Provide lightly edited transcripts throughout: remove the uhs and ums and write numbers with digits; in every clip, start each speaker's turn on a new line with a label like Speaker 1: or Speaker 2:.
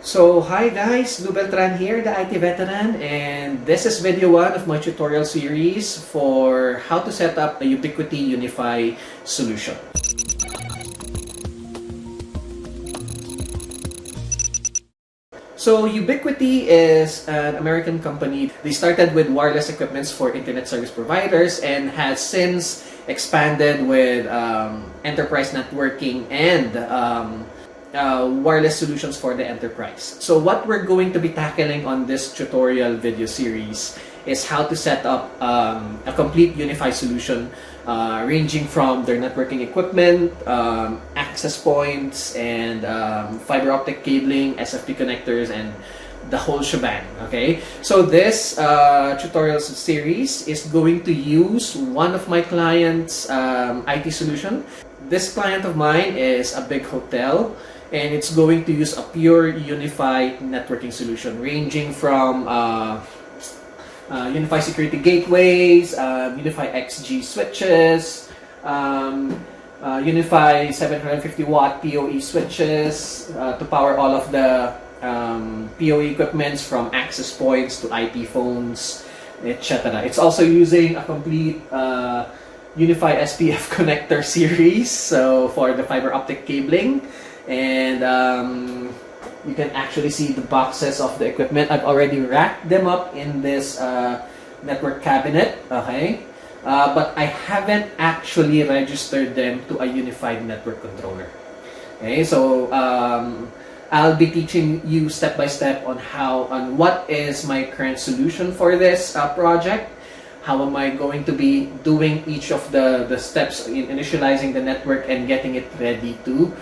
Speaker 1: So, hi guys, Beltran here, the IT veteran, and this is video 1 of my tutorial series for how to set up a Ubiquiti Unifi solution. So, Ubiquiti is an American company. They started with wireless equipments for internet service providers and has since expanded with enterprise networking and wireless solutions for the enterprise. So what we're going to be tackling on this tutorial video series is how to set up a complete Unifi solution ranging from their networking equipment, access points, and fiber optic cabling, SFP connectors, and the whole shebang. Okay, so this tutorial series is going to use one of my clients' IT solution. This client of mine is a big hotel, and it's going to use a pure Unifi networking solution ranging from Unifi security gateways, Unifi XG switches, Unifi 750 watt PoE switches to power all of the PoE equipments from access points to IP phones, etc. It's also using a complete Unifi SPF connector series, so for the fiber optic cabling. And you can actually see the boxes of the equipment. I've already racked them up in this network cabinet, okay? But I haven't actually registered them to a unified network controller. Okay, so I'll be teaching you step by step on what is my current solution for this project. How am I going to be doing each of the steps in initializing the network and getting it ready to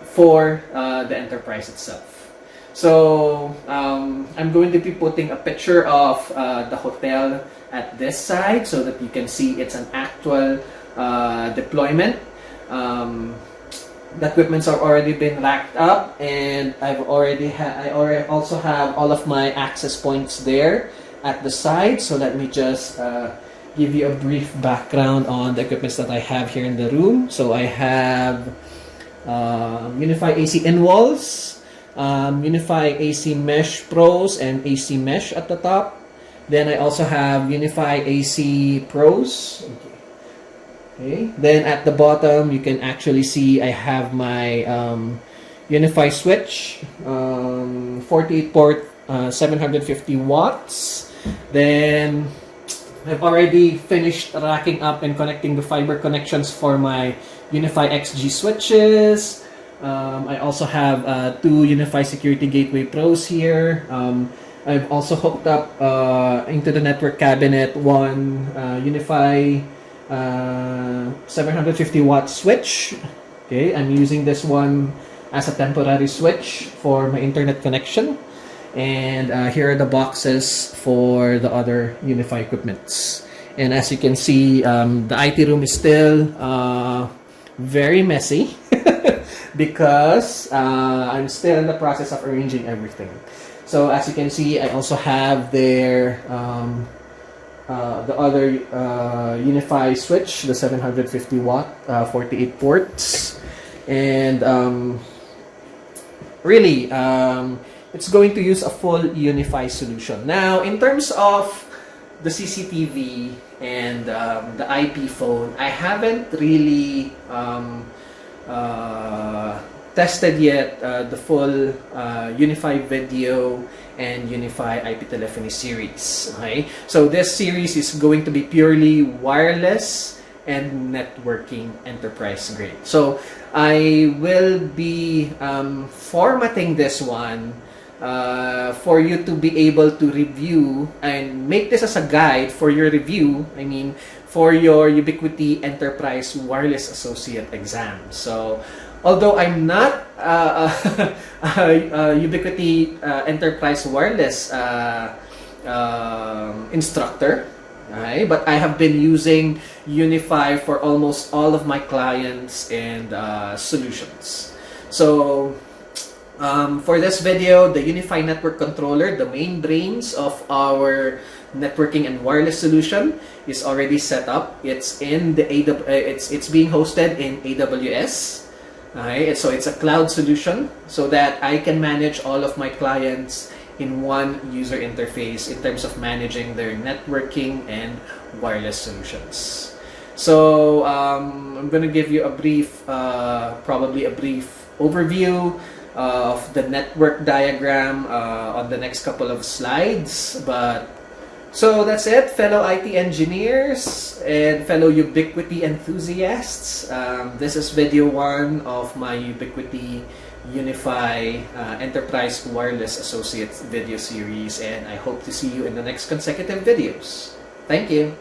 Speaker 1: for the enterprise itself. So I'm going to be putting a picture of the hotel at this side so that you can see it's an actual deployment. The equipments have already been racked up, and I also have all of my access points there at the side. So let me just give you a brief background on the equipments that I have here in the room. So I have Unifi AC in-walls, Unifi AC Mesh Pros and AC Mesh at the top. Then I also have Unifi AC Pros. Okay. Then at the bottom, you can actually see I have my Unifi switch, 48 port, 750 watts. Then I've already finished racking up and connecting the fiber connections for my Unifi XG switches. I also have two Unifi Security Gateway Pros here. I've also hooked up into the network cabinet one Unifi 750 watt switch. Okay, I'm using this one as a temporary switch for my internet connection. And here are the boxes for the other Unifi equipments. And as you can see, the IT room is still very messy because I'm still in the process of arranging everything. So as you can see, I also have there the other Unifi switch, the 750 watt, 48 ports. And really, it's going to use a full Unifi solution. Now, in terms of the CCTV and the IP phone, I haven't really tested yet the full Unifi video and Unifi IP telephony series. Okay, so this series is going to be purely wireless and networking enterprise grade. So I will be formatting this one for you to be able to review and make this as a guide for your review. I mean, for your Ubiquiti Enterprise Wireless Associate exam. So, although I'm not a Ubiquiti Enterprise Wireless instructor, okay, but I have been using Unifi for almost all of my clients and solutions. So, for this video, the Unifi Network Controller, the main brains of our networking and wireless solution, is already set up. It's in the it's being hosted in AWS. Okay, so it's a cloud solution so that I can manage all of my clients in one user interface in terms of managing their networking and wireless solutions. So I'm going to give you a brief, probably a brief overview of the network diagram on the next couple of slides. But so that's it, fellow IT engineers and fellow Ubiquiti enthusiasts. This is video 1 of my Ubiquiti Unifi Enterprise Wireless Associate video series, and I hope to see you in the next consecutive videos. Thank you.